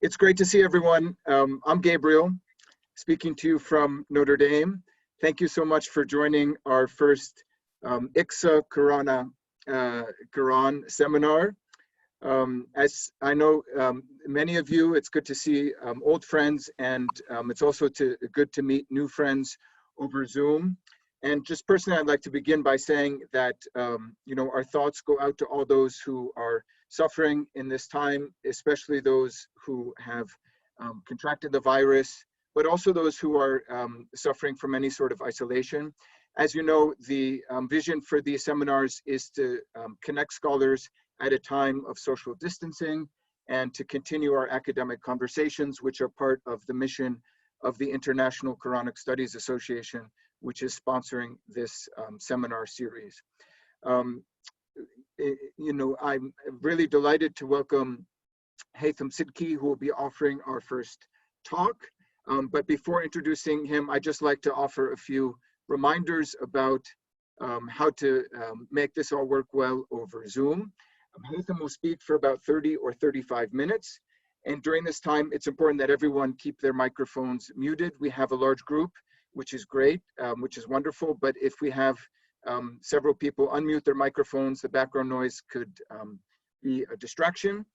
It's great to see everyone. I'm Gabriel, speaking to you from Notre Dame. Thank you so much for joining our first IQSA Corona Qur'an Seminar. As I know many of you, it's good to see old friends, and it's also good to meet new friends over Zoom. And just personally, I'd like to begin by saying that our thoughts go out to all those who are suffering in this time, especially those who have contracted the virus, but also those who are suffering from any sort of isolation. As you know, the vision for these seminars is to connect scholars at a time of social distancing and to continue our academic conversations, which are part of the mission of the International Quranic Studies Association, which is sponsoring this seminar series. I'm really delighted to welcome Hythem Sidky, who will be offering our first talk. But before introducing him, I'd just like to offer a few reminders about how to make this all work well over Zoom. Hythem will speak for about 30 or 35 minutes. And during this time, it's important that everyone keep their microphones muted. We have a large group, which is great, which is wonderful. But if we have several people unmute their microphones, the background noise could be a distraction.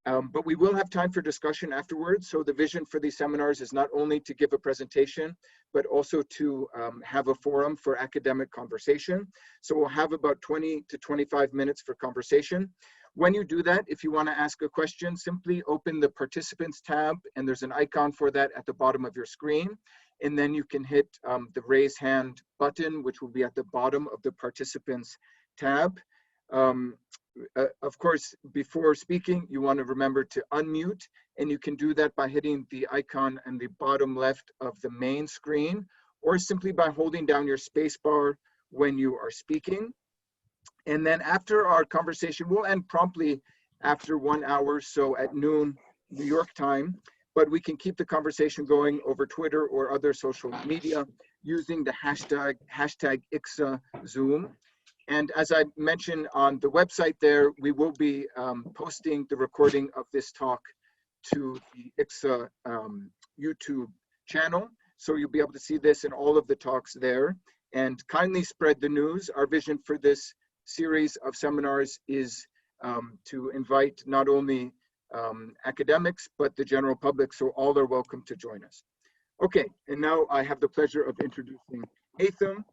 But we will have time for discussion afterwards. So the vision for these seminars is not only to give a presentation, but also to have a forum for academic conversation. So we'll have about 20 to 25 minutes for conversation. When you do that, if you want to ask a question, simply open the participants tab, and there's an icon for that at the bottom of your screen. And then you can hit the raise hand button, which will be at the bottom of the participants tab. Of course, before speaking, you want to remember to unmute, and you can do that by hitting the icon in the bottom left of the main screen, or simply by holding down your space bar when you are speaking. And then after our conversation, we'll end promptly after 1 hour, so at noon New York time, but we can keep the conversation going over Twitter or other social media using the hashtag IQSA Zoom. And as I mentioned on the website there, we will be posting the recording of this talk to the IQSA YouTube channel. So you'll be able to see this in all of the talks there. And kindly spread the news. Our vision for this series of seminars is to invite not only academics, but the general public, so all are welcome to join us. Okay, and now I have the pleasure of introducing Hythem.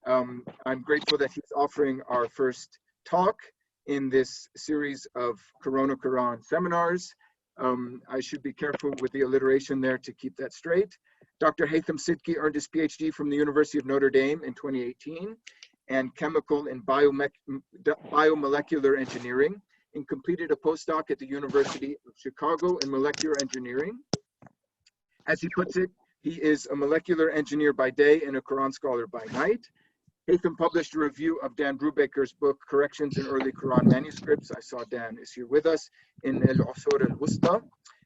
I'm grateful that he's offering our first talk in this series of Corona Qur'an Seminars. I should be careful with the alliteration there to keep that straight. Dr. Hythem Sidky earned his PhD from the University of Notre Dame in 2018 and chemical and biomolecular engineering, and completed a postdoc at the University of Chicago in molecular engineering. As he puts it, he is a molecular engineer by day and a Qur'an scholar by night. Hythem published a review of Dan Brubaker's book, Corrections in Early Qur'an Manuscripts. I saw Dan is here with us in Al-Usur al-Wusta.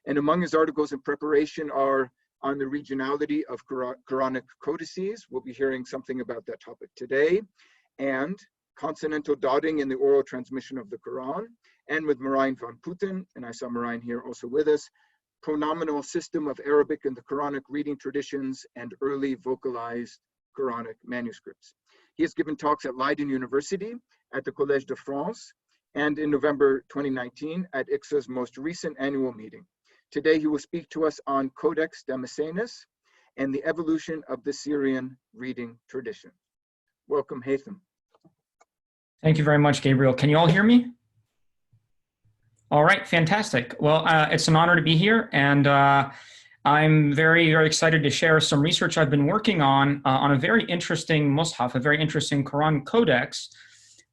And among his articles in preparation are on the regionality of Quranic codices. We'll be hearing something about that topic today. And consonantal dotting in the oral transmission of the Quran. And with Marijn van Putten, and I saw Marijn here also with us, pronominal system of Arabic in the Quranic reading traditions and early vocalized Quranic manuscripts. He has given talks at Leiden University, at the Collège de France, and in November 2019 at IQSA's most recent annual meeting. Today he will speak to us on Codex Damascensis and the evolution of the Syrian reading tradition. Welcome, Hythem. Thank you very much, Gabriel. Can you all hear me? All right, fantastic. Well, it's an honor to be here, and I'm very, very excited to share some research I've been working on a very interesting mushaf, a very interesting Quran codex.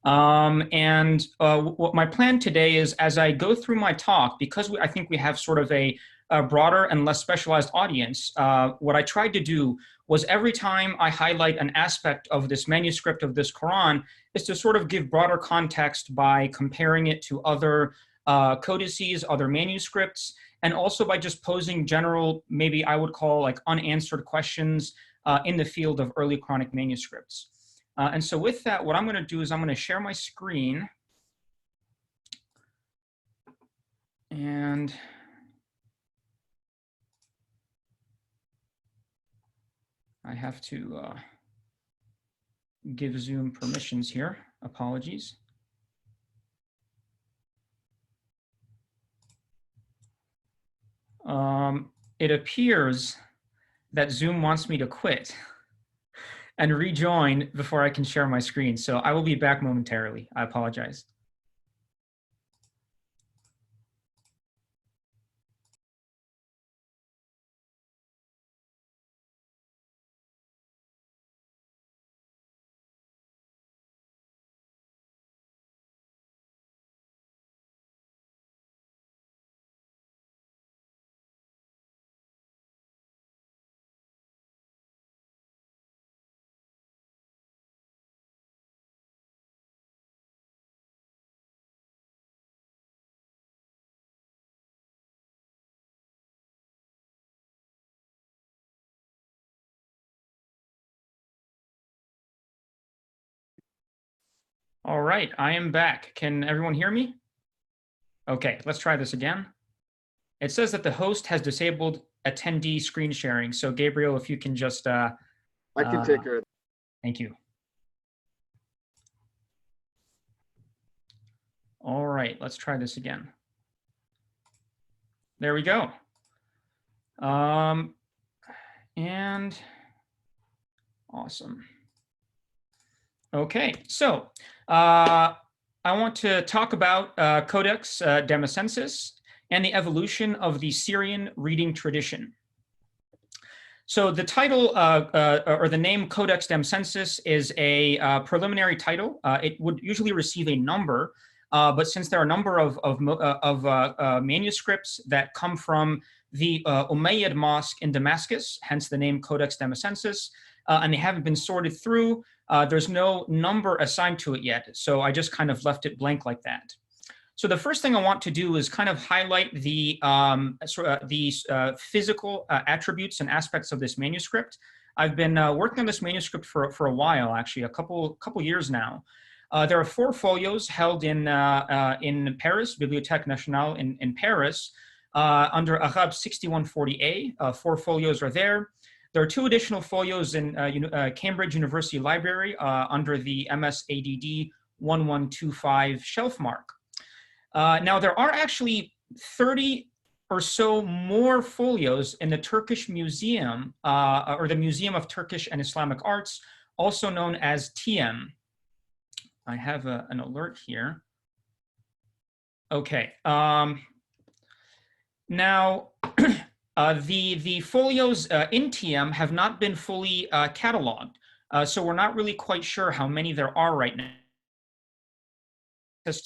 What my plan today is, as I go through my talk, because I think we have sort of a broader and less specialized audience, what I tried to do was every time I highlight an aspect of this manuscript of this Quran is to sort of give broader context by comparing it to other codices, other manuscripts, and also by just posing general, maybe I would call like unanswered questions in the field of early Quranic manuscripts. And so with that, what I'm going to do is I'm going to share my screen. And I have to give Zoom permissions here. Apologies. It appears that Zoom wants me to quit and rejoin before I can share my screen. So I will be back momentarily. I apologize. All right, I am back. Can everyone hear me? Okay, let's try this again. It says that the host has disabled attendee screen sharing. So Gabriel, if you can just... I can take care of it. Thank you. All right, let's try this again. There we go. And awesome. Okay, so I want to talk about Codex Damascensis and the evolution of the Syrian reading tradition. So the title or the name Codex Damascensis is a preliminary title. It would usually receive a number, but since there are a number of manuscripts that come from the Umayyad Mosque in Damascus, hence the name Codex Damascensis, and they haven't been sorted through, there's no number assigned to it yet. So I just kind of left it blank like that. So the first thing I want to do is kind of highlight the physical attributes and aspects of this manuscript. I've been working on this manuscript for a while, actually, a couple years now. There are 4 folios held in Paris, Bibliothèque Nationale in Paris, under Arab 6140A. 4 folios are there. There are 2 additional folios in Cambridge University Library under the MS-ADD 1125 shelf mark. Now, there are actually 30 or so more folios in the Turkish Museum, or the Museum of Turkish and Islamic Arts, also known as TM. I have an alert here. Okay. Now, the folios in TM have not been fully cataloged, so we're not really quite sure how many there are right now.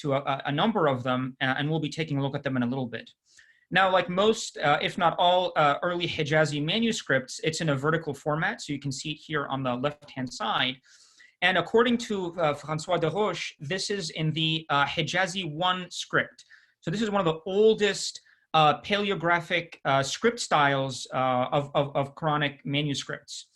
To a number of them, and we'll be taking a look at them in a little bit. Now, like most, if not all, early Hijazi manuscripts, it's in a vertical format, so you can see it here on the left-hand side. And according to François de Roche, this is in the Hijazi 1 script. So this is one of the oldest paleographic script styles of Quranic manuscripts.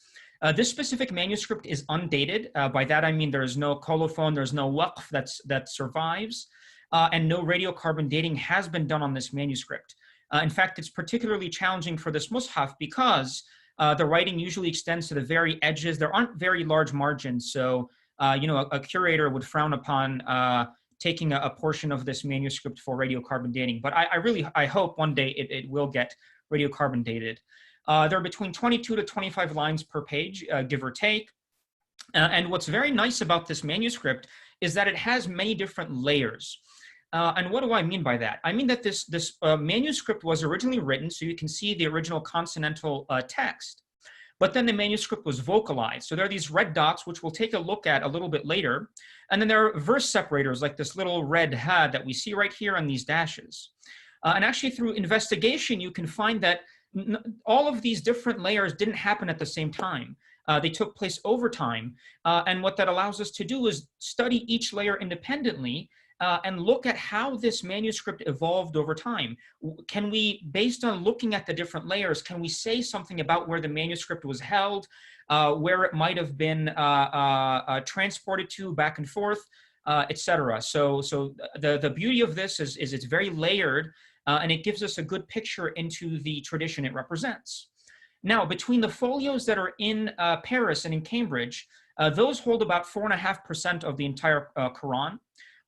This specific manuscript is undated. By that I mean there is no colophon, there's no waqf that survives, and no radiocarbon dating has been done on this manuscript. In fact, it's particularly challenging for this mushaf because the writing usually extends to the very edges. There aren't very large margins, so a curator would frown upon taking a portion of this manuscript for radiocarbon dating. But I hope one day it will get radiocarbon dated. There are between 22 to 25 lines per page, give or take. And what's very nice about this manuscript is that it has many different layers. And what do I mean by that? I mean that this manuscript was originally written, so you can see the original consonantal text, but then the manuscript was vocalized. So there are these red dots, which we'll take a look at a little bit later. And then there are verse separators, like this little red ha that we see right here on these dashes. And actually through investigation, you can find that all of these different layers didn't happen at the same time. They took place over time. And what that allows us to do is study each layer independently and look at how this manuscript evolved over time. Can we, based on looking at the different layers, can we say something about where the manuscript was held, where it might have been transported to back and forth, etc. So the beauty of this is it's very layered, and it gives us a good picture into the tradition it represents. Now, between the folios that are in Paris and in Cambridge, those hold about 4.5% of the entire Quran.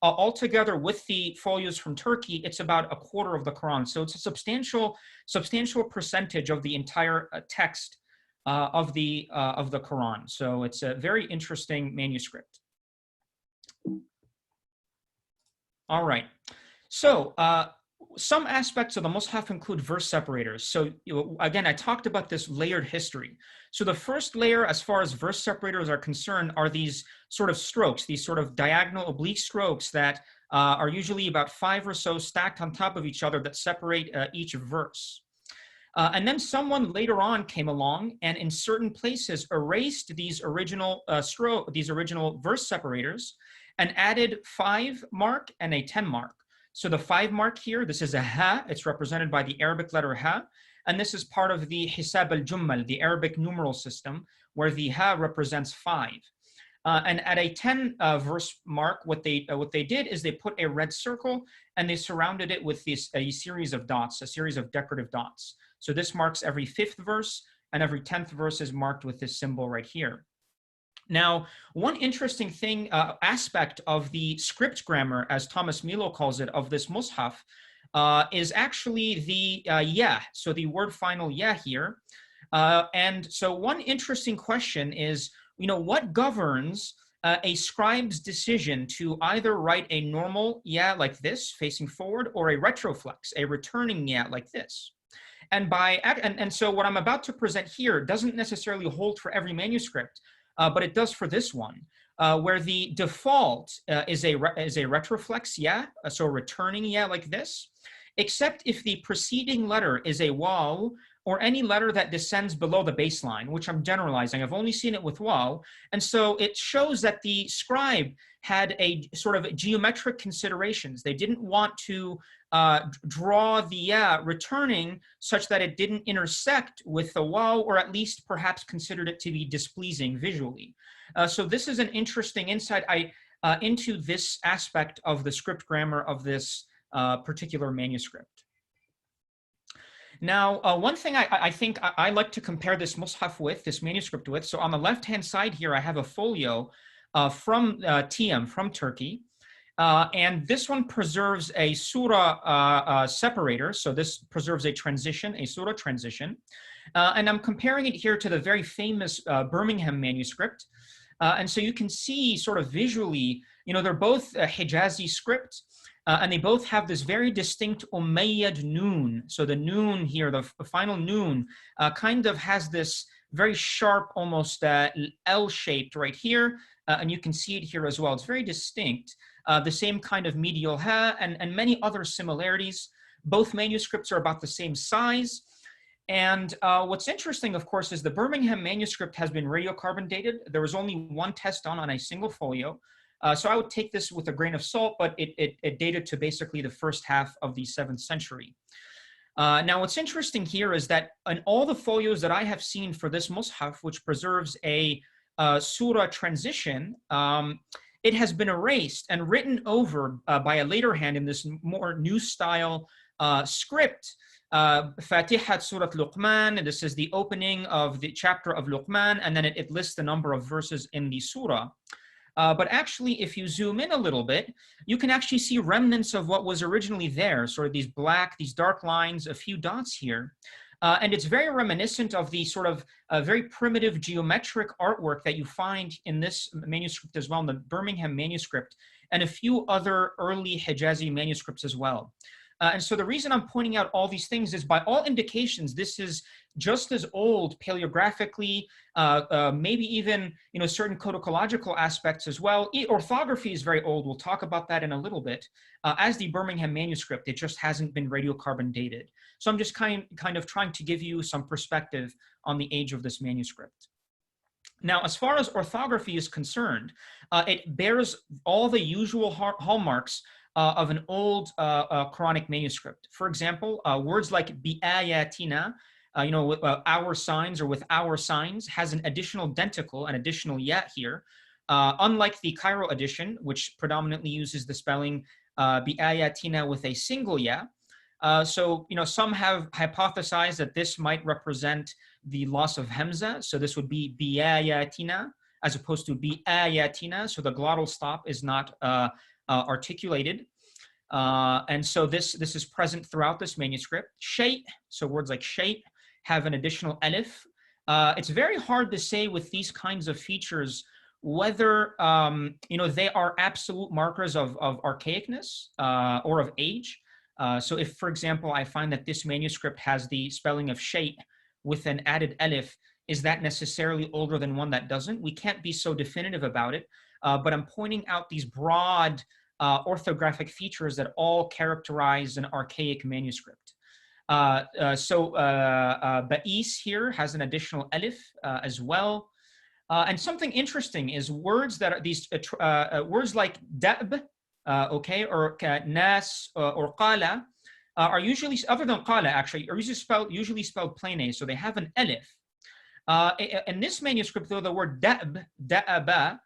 Altogether, with the folios from Turkey, it's about a quarter of the Quran. So it's a substantial percentage of the entire text of the Quran. So it's a very interesting manuscript. All right. So some aspects of the Mus'haf include verse separators. So again, I talked about this layered history. So the first layer, as far as verse separators are concerned, are these sort of strokes, these sort of diagonal oblique strokes that are usually about 5 or so stacked on top of each other that separate each verse. And then someone later on came along and in certain places erased these original verse separators and added 5 mark and a 10 mark. So the 5 mark here, this is a ha, it's represented by the Arabic letter ha, and this is part of the Hisab al-Jummal, the Arabic numeral system, where the ha represents 5. And at a 10 verse mark, what they did is they put a red circle and they surrounded it with a series of dots, a series of decorative dots. So this marks every 5th verse, and every 10th verse is marked with this symbol right here. Now, one interesting thing, aspect of the script grammar, as Thomas Milo calls it, of this Mus'haf, is actually the ya, so the word final ya here. And so one interesting question is, what governs a scribe's decision to either write a normal ya like this, facing forward, or a retroflex, a returning ya like this? And so what I'm about to present here doesn't necessarily hold for every manuscript, but it does for this one, where the default is a retroflex ya, so returning ya like this, except if the preceding letter is a waw or any letter that descends below the baseline, which I'm generalizing. I've only seen it with waw. And so it shows that the scribe had a sort of geometric considerations. They didn't want to draw the ya returning such that it didn't intersect with the waw, or at least perhaps considered it to be displeasing visually. So this is an interesting insight into this aspect of the script grammar of this particular manuscript. Now, one thing I think I like to compare this Mus'haf with, this manuscript with, so on the left-hand side here, I have a folio from TM, from Turkey. And this one preserves a surah separator. So this preserves a transition, a surah transition. And I'm comparing it here to the very famous Birmingham manuscript. And so you can see sort of visually, they're both Hijazi script. And they both have this very distinct Umayyad noon. So the noon here, the final noon, kind of has this very sharp, almost L-shaped right here. And you can see it here as well. It's very distinct. The same kind of medial ha and many other similarities. Both manuscripts are about the same size. And what's interesting, of course, is the Birmingham manuscript has been radiocarbon dated. There was only one test done on a single folio. So I would take this with a grain of salt, but it dated to basically the first half of the 7th century. Now, what's interesting here is that in all the folios that I have seen for this Mus'haf, which preserves a surah transition, it has been erased and written over by a later hand in this more new style script. Fatihat Surat Luqman, this is the opening of the chapter of Luqman, and then it lists the number of verses in the surah. But actually, if you zoom in a little bit, you can actually see remnants of what was originally there, sort of these dark lines, a few dots here. And it's very reminiscent of the sort of very primitive geometric artwork that you find in this manuscript as well, in the Birmingham manuscript, and a few other early Hijazi manuscripts as well. And so the reason I'm pointing out all these things is, by all indications, this is just as old paleographically, maybe even certain codicological aspects as well. Orthography is very old. We'll talk about that in a little bit. As the Birmingham manuscript, it just hasn't been radiocarbon dated. So I'm just kind of trying to give you some perspective on the age of this manuscript. Now, as far as orthography is concerned, it bears all the usual hallmarks of an old Quranic manuscript. For example, words like bi'ayatina, with our signs or with our signs, has an additional denticle, an additional ya here. Unlike the Cairo edition, which predominantly uses the spelling bi'ayatina with a single ya, So, some have hypothesized that this might represent the loss of Hamza. So this would be biayatina as opposed to biayatina. So the glottal stop is not articulated. And so this is present throughout this manuscript. Shay, so words like shay have an additional alif. It's very hard to say with these kinds of features whether they are absolute markers of archaicness or of age. So if, for example, I find that this manuscript has the spelling of shay with an added alif, is that necessarily older than one that doesn't? We can't be so definitive about it, but I'm pointing out these broad orthographic features that all characterize an archaic manuscript. Ba'is here has an additional alif as well. And something interesting is words that are these words like da'b, or nas or qala are usually, other than qala actually, are usually spelled plain A, so they have an alif. In this manuscript, though, the word da'b, da'aba,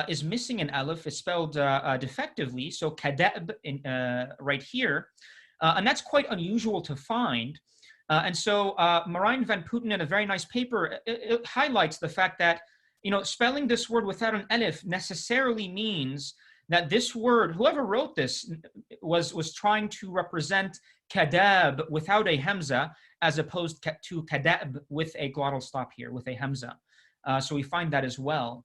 is missing an alif, is spelled defectively, so kada'b right here, and that's quite unusual to find. And so Marijn van Putten, in a very nice paper, it highlights the fact that spelling this word without an alif necessarily means that this word, whoever wrote this, was trying to represent kadab without a hamza, as opposed to kadab with a glottal stop here, with a hamza. So we find that as well.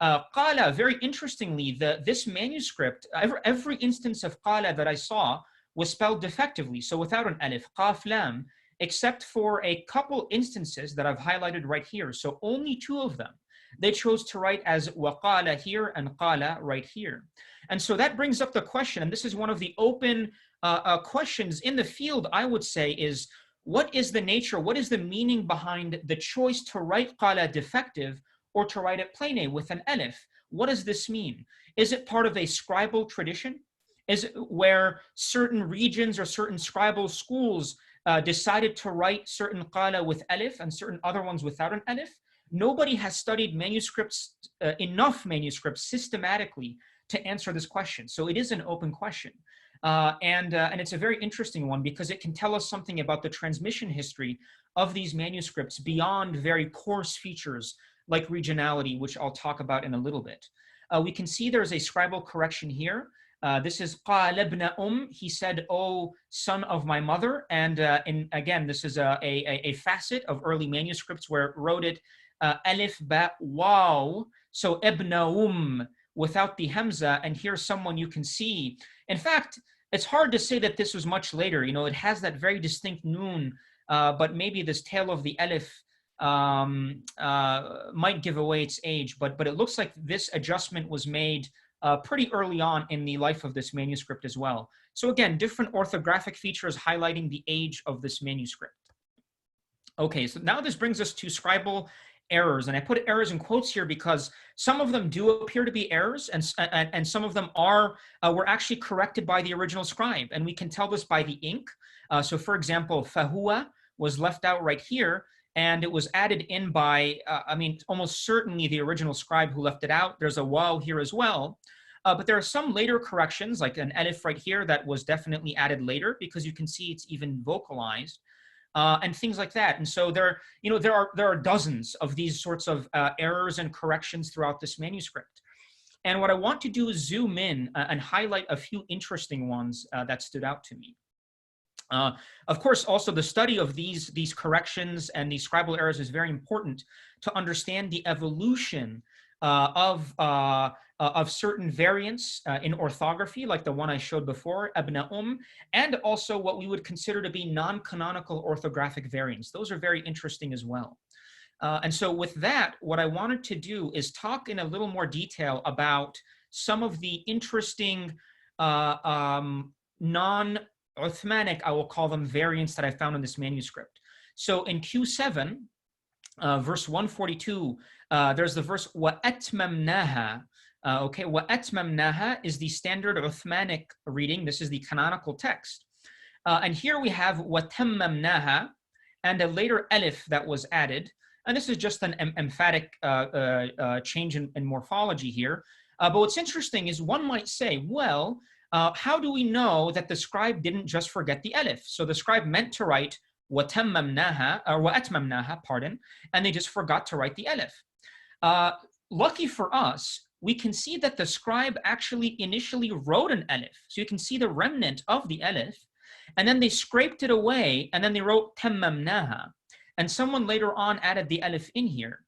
Qala, very interestingly, this manuscript, every instance of qala that I saw was spelled defectively, so without an alif, qaf lam, except for a couple instances that I've highlighted right here. So only 2 of them they chose to write as waqala here and qala right here. And so that brings up the question, and this is one of the open questions in the field, I would say, is what is the nature, what is the meaning behind the choice to write qala defective or to write it plain A with an alif? What does this mean? Is it part of a scribal tradition? Is it where certain regions or certain scribal schools decided to write certain qala with alif and certain other ones without an alif? Nobody has studied manuscripts, enough manuscripts systematically to answer this question. So it is an open question. And it's a very interesting one because it can tell us something about the transmission history of these manuscripts beyond very coarse features like regionality, which I'll talk about in a little bit. We can see there's a scribal correction here. This is قال ابن he said, "Oh, son of my mother." And again, this is a facet of early manuscripts where it wrote it alif ba waw, so ibn without the hamza. And here's someone you can see. In fact, it's hard to say that this was much later. It has that very distinct noon, but maybe this tail of the alif might give away its age. But it looks like this adjustment was made pretty early on in the life of this manuscript as well. So again, different orthographic features highlighting the age of this manuscript. Okay, so now this brings us to scribal errors, and I put errors in quotes here because some of them do appear to be errors, and some of them were actually corrected by the original scribe, and we can tell this by the ink. So for example, fahuwa was left out right here, and it was added in by, almost certainly the original scribe who left it out. There's a waw here as well. But there are some later corrections, like an alif right here that was definitely added later because you can see it's even vocalized. And things like that. And so there are dozens of these sorts of errors and corrections throughout this manuscript. And what I want to do is zoom in and highlight a few interesting ones that stood out to me. Of course, also the study of these corrections and these scribal errors is very important to understand the evolution of certain variants in orthography, like the one I showed before, abna and also what we would consider to be non-canonical orthographic variants. Those are very interesting as well. And so with that, what I wanted to do is talk in a little more detail about some of the interesting non-Uthmanic, I will call them, variants that I found in this manuscript. So in Q7, verse 142, there's the verse وَأَتْمَمْنَاهَا. Okay, وَأَتْمَمْنَاهَا is the standard Uthmanic reading. This is the canonical text. And here we have وَتَمَّمْنَاهَا and a later alif that was added. And this is just an emphatic change in morphology here. But what's interesting is one might say, well, how do we know that the scribe didn't just forget the alif? So the scribe meant to write وَتَمَّمْنَاهَا, or وَأَتْمَمْنَاهَا, pardon, and they just forgot to write the alif. Lucky for us, we can see that the scribe actually initially wrote an alif. So you can see the remnant of the alif, and then they scraped it away, and then they wrote تَمَّمْنَاهَا. And someone later on added the alif in here.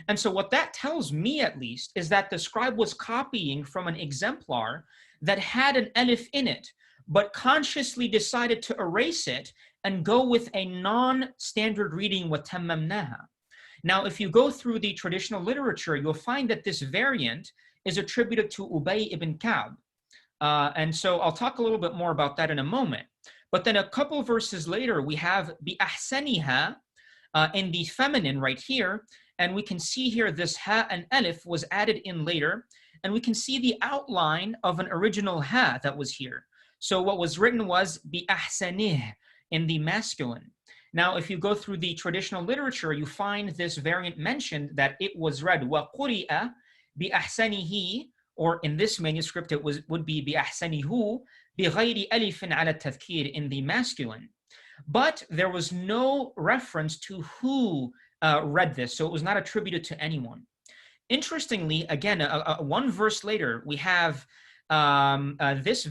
And so what that tells me, at least, is that the scribe was copying from an exemplar that had an alif in it, but consciously decided to erase it and go with a non-standard reading وَتَمَّمْنَاهَا. Now, if you go through the traditional literature, you'll find that this variant is attributed to Ubay ibn Ka'b. And so I'll talk a little bit more about that in a moment. But then a couple verses later, we have بِأَحْسَنِهَا in the feminine right here. And we can see here this ha and alif was added in later. And we can see the outline of an original ha that was here. So what was written was بِأَحْسَنِهِ in the masculine. Now, if you go through the traditional literature, you find this variant mentioned that it was read وَقُرِئَ بِأَحْسَنِهِ, or in this manuscript it would be بِأَحْسَنِهُ بِغَيْرِ أَلِفٍ عَلَى التَّذْكِيرِ in the masculine. But there was no reference to who read this, so it was not attributed to anyone. Interestingly, again, one verse later, we have this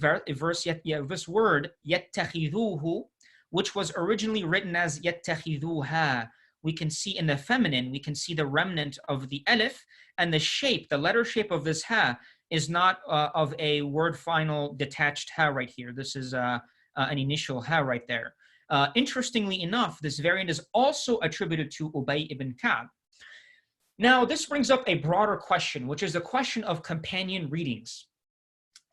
word يَتَّخِذُوهُ, which was originally written as يَتَّخِذُوهَا. We can see in the feminine, we can see the remnant of the alif, and the shape, the letter shape of this ha is not of a word final detached ha right here. This is an initial ha right there. Interestingly enough, this variant is also attributed to Ubay ibn Ka'b. Now, this brings up a broader question, which is the question of companion readings.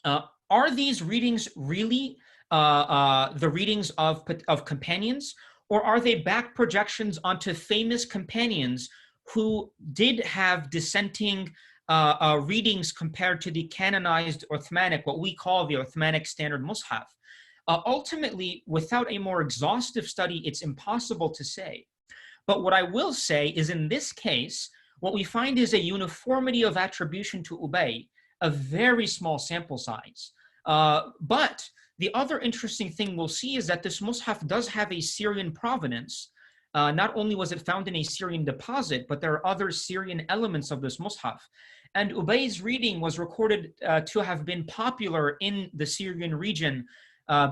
Are these readings really the readings of companions, or are they back projections onto famous companions who did have dissenting readings compared to the canonized Uthmanic, what we call the Uthmanic Standard Mus'haf? Ultimately, without a more exhaustive study, it's impossible to say. But what I will say is, in this case, what we find is a uniformity of attribution to Ubay, a very small sample size. But the other interesting thing we'll see is that this Mus'haf does have a Syrian provenance. Not only was it found in a Syrian deposit, but there are other Syrian elements of this Mus'haf. And Ubay's reading was recorded to have been popular in the Syrian region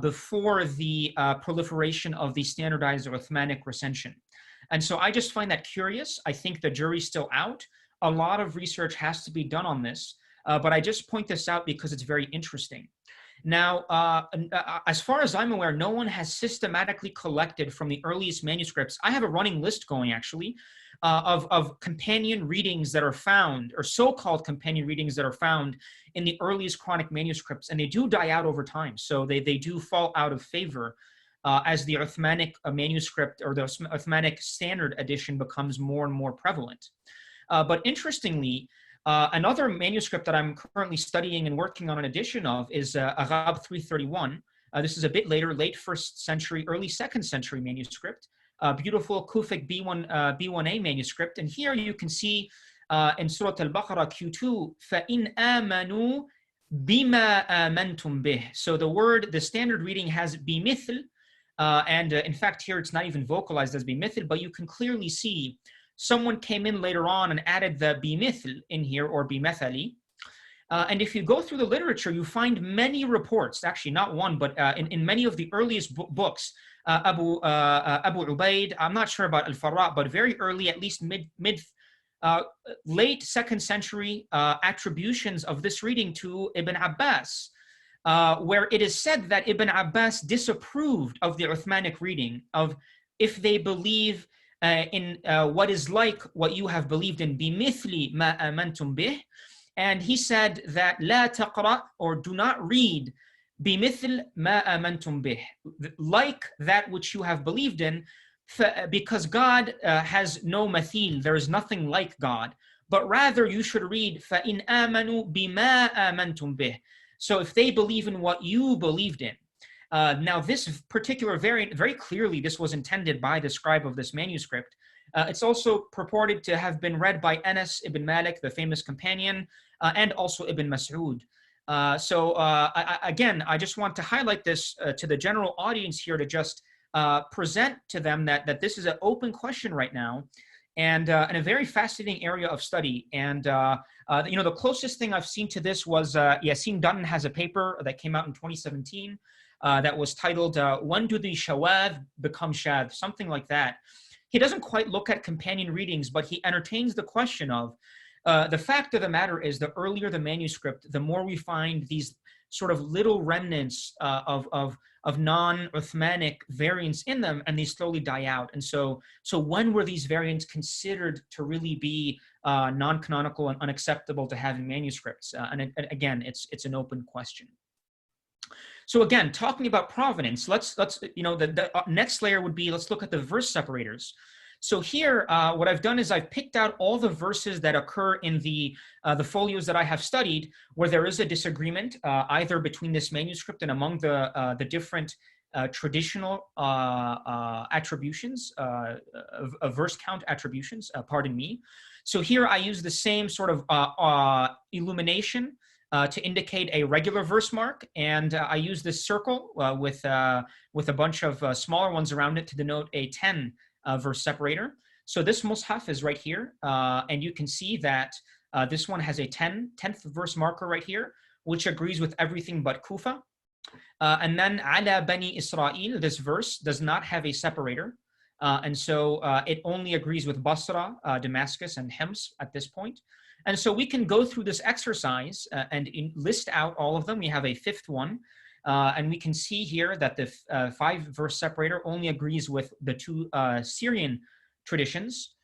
before the proliferation of the standardized Uthmanic recension. And so I just find that curious. I think the jury's still out. A lot of research has to be done on this, but I just point this out because it's very interesting. Now, as far as I'm aware, no one has systematically collected from the earliest manuscripts. I have a running list going, actually, of companion readings that are found, or so-called companion readings that are found in the earliest Quranic manuscripts, and they do die out over time. So they do fall out of favor as the Uthmanic manuscript or the Uthmanic standard edition becomes more and more prevalent. But interestingly, another manuscript that I'm currently studying and working on an edition of is Arab 331. This is a bit later, late 1st century, early 2nd century manuscript. Beautiful Kufic B1A manuscript. And here you can see in Surah Al-Baqarah Q2, فَإِنْ آمَنُوا بِمَا آمَنْتُمْ بِهِ. So the standard reading has بِمِثْل, and in fact here it's not even vocalized as بِمِثْل, but you can clearly see someone came in later on and added the بِمِثْل in here, or بِمَثَلِ. And if you go through the literature, you find many reports, actually not one, but in many of the earliest books, Abu Ubaid, I'm not sure about Al-Farra, but very early, at least late 2nd century attributions of this reading to Ibn Abbas, where it is said that Ibn Abbas disapproved of the Uthmanic reading of if they believe in what is like what you have believed in, بِمِثْلِ مَا آمَنْتُمْ بِهِ. And he said that لا تقرأ, or do not read, بِمِثْلِ مَا آمَنْتُمْ بِهِ, like that which you have believed in, because God has no mathil, there is nothing like God, but rather you should read فَإِنْ آمَنُوا بِمَا آمَنْتُمْ بِهِ. So if they believe in what you believed in. Now this particular variant, very clearly this was intended by the scribe of this manuscript. It's also purported to have been read by Anas ibn Malik, the famous companion, and also Ibn Mas'ud. Again, I just want to highlight this to the general audience here to just present to them that this is an open question right now, and a very fascinating area of study. And the closest thing I've seen to this was Yassine Dutton has a paper that came out in 2017 that was titled "When Do the Shawad Become Shadh?" Something like that. He doesn't quite look at companion readings, but he entertains the question of the fact of the matter is the earlier the manuscript, the more we find these sort of little remnants of non-Uthmanic variants in them, and they slowly die out. And so when were these variants considered to really be non-canonical and unacceptable to have in manuscripts? Again, it's an open question. So again, talking about provenance, let's the next layer would be, let's look at the verse separators. So here, what I've done is I've picked out all the verses that occur in the folios that I have studied where there is a disagreement either between this manuscript and among the different traditional attributions, verse count attributions, pardon me. So here I use the same sort of illumination to indicate a regular verse mark, and I use this circle with a bunch of smaller ones around it to denote a 10 verse separator. So this mushaf is right here, and you can see that this one has a 10th verse marker right here, which agrees with everything but Kufa. And then ala bani Israel, this verse does not have a separator, and so it only agrees with Basra, Damascus, and Hems at this point. And so we can go through this exercise and list out all of them. We have a 5th one. And we can see here that the 5 verse separator only agrees with the 2 Syrian traditions.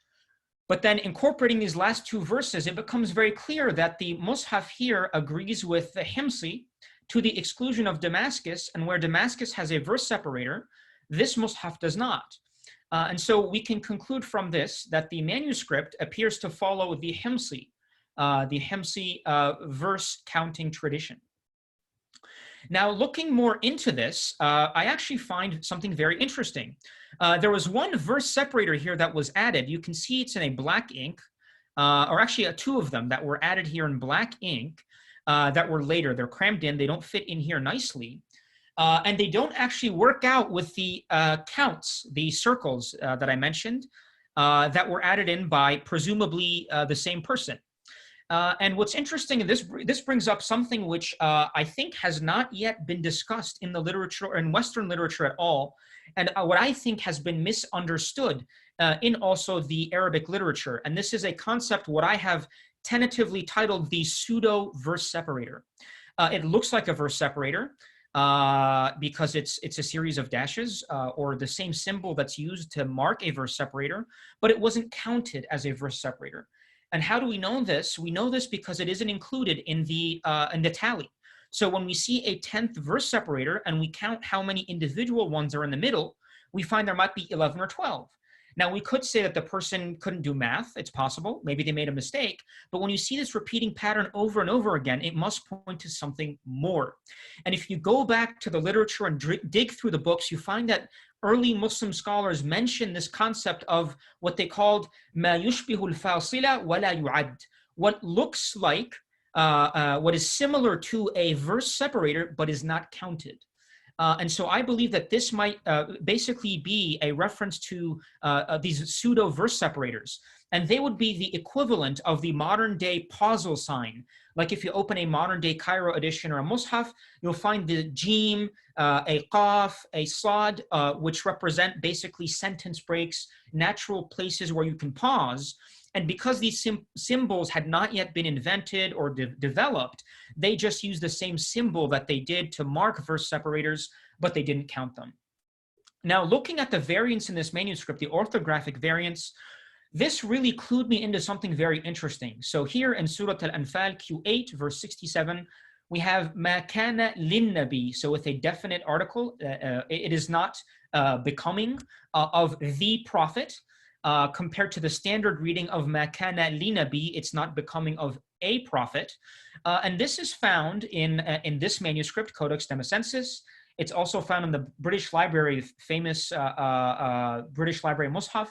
But then incorporating these last 2 verses, it becomes very clear that the Mus'haf here agrees with the Himsi to the exclusion of Damascus, and where Damascus has a verse separator, this Mus'haf does not. And so we can conclude from this that the manuscript appears to follow the Himsi verse counting tradition. Now, looking more into this, I actually find something very interesting. There was one verse separator here that was added. You can see it's in a black ink, or actually 2 of them that were added here in black ink that were later. They're crammed in. They don't fit in here nicely. And they don't actually work out with the counts, the circles that I mentioned, that were added in by presumably the same person. And what's interesting, and this brings up something which I think has not yet been discussed in the literature or in Western literature at all, and what I think has been misunderstood in also the Arabic literature. And this is a concept what I have tentatively titled the pseudo verse separator. It looks like a verse separator because it's a series of dashes or the same symbol that's used to mark a verse separator, but it wasn't counted as a verse separator. And how do we know this? We know this because it isn't included in the tally. So when we see a 10th verse separator and we count how many individual ones are in the middle, we find there might be 11 or 12. Now, we could say that the person couldn't do math. It's possible. Maybe they made a mistake. But when you see this repeating pattern over and over again, it must point to something more. And if you go back to the literature and dig through the books, you find that early Muslim scholars mention this concept of what they called ما يشبه الفاصلة ولا يعد, what looks like, what is similar to a verse separator, but is not counted. And so I believe that this might basically be a reference to these pseudo verse separators. And they would be the equivalent of the modern day pausal sign. Like if you open a modern day Cairo edition or a Mus'haf, you'll find the Jim, a Qaf, a Sad, which represent basically sentence breaks, natural places where you can pause. And because these symbols had not yet been invented or developed, they just used the same symbol that they did to mark verse separators, but they didn't count them. Now, looking at the variants in this manuscript, the orthographic variants, this really clued me into something very interesting. So here in Surah Al-Anfal, Q8, verse 67, we have مَا كَانَ لِلنَّبِي. So with a definite article, it is not becoming of the prophet. Compared to the standard reading of مَا كَانَ لِنَبِي, it's not becoming of a prophet. And this is found in this manuscript, Codex Damascensis. It's also found in the British Library, famous British Library Mus'haf,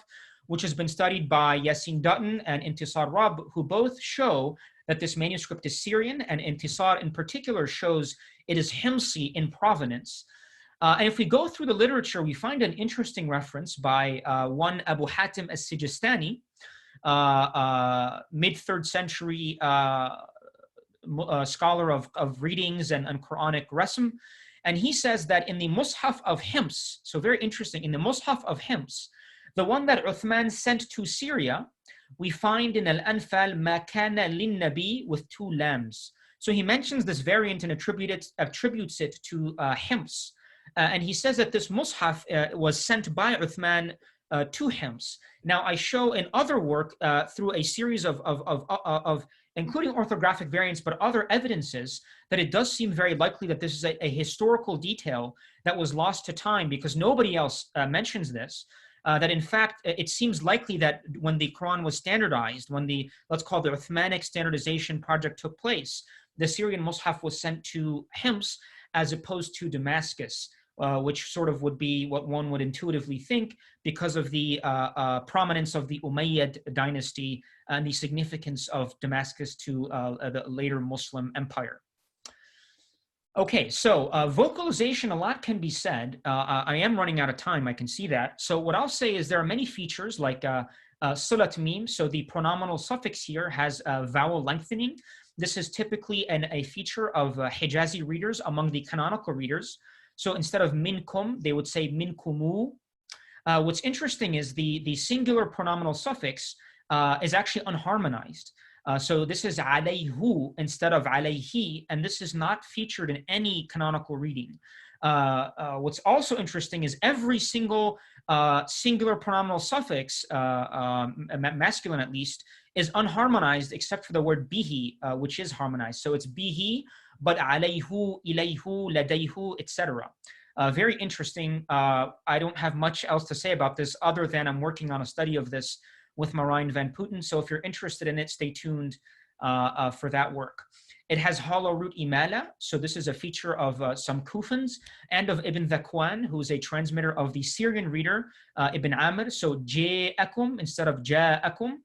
which has been studied by Yassine Dutton and Intisar Rab, who both show that this manuscript is Syrian, and Intisar in particular shows it is Himsi in provenance. And if we go through the literature, we find an interesting reference by one Abu Hythem Sidky, mid-3rd century scholar of readings and Quranic rasm. And he says that in the Mus'haf of Hims, so very interesting, in the Mus'haf of Hims, the one that Uthman sent to Syria, we find in Al-Anfal, Ma kana lin nabi with 2 lambs. So he mentions this variant and attributes it to Hims. And he says that this Mus'haf was sent by Uthman to Hims. Now, I show in other work through a series of including orthographic variants, but other evidences, that it does seem very likely that this is a historical detail that was lost to time, because nobody else mentions this. That in fact, it seems likely that when the Quran was standardized, when the, let's call the Uthmanic standardization project took place, the Syrian Mus'haf was sent to Hims as opposed to Damascus, which sort of would be what one would intuitively think because of the prominence of the Umayyad dynasty and the significance of Damascus to the later Muslim empire. Okay, so vocalization, a lot can be said. I am running out of time, I can see that. So what I'll say is there are many features like sulat mim, so the pronominal suffix here has vowel lengthening. This is typically a feature of Hijazi readers among the canonical readers. So instead of minkum, they would say minkumu. What's interesting is the singular pronominal suffix is actually unharmonized. So this is alayhu instead of alayhi, and this is not featured in any canonical reading. What's also interesting is every single singular pronominal suffix, masculine at least, is unharmonized except for the word bihi, which is harmonized. So it's bihi, but alayhu, ilayhu, ladayhu, etc. Very interesting. I don't have much else to say about this other than I'm working on a study of this with Marijn van Putten. So if you're interested in it, stay tuned for that work. It has hollow root imala. So this is a feature of some Kufans and of Ibn Dhakwan, who is a transmitter of the Syrian reader, Ibn Amr. So ja'akum instead of ja'akum.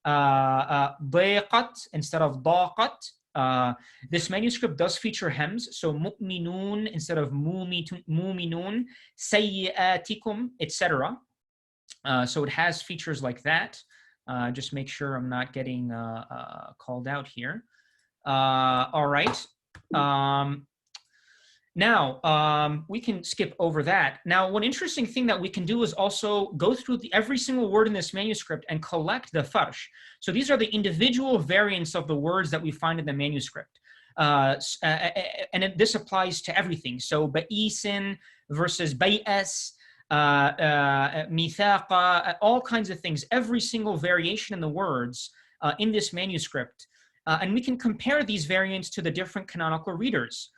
Daqat instead of daqat. This manuscript does feature hems. So mu'minun instead of mu'minun. Sayyi'atikum, etc. So it has features like that. Just make sure I'm not getting called out here. All right. Now, we can skip over that. Now, one interesting thing that we can do is also go through every single word in this manuscript and collect the farsh. So these are the individual variants of the words that we find in the manuscript. And this applies to everything. So ba'isin versus bay'as, mithaqa, all kinds of things, every single variation in the words in this manuscript. And we can compare these variants to the different canonical readers.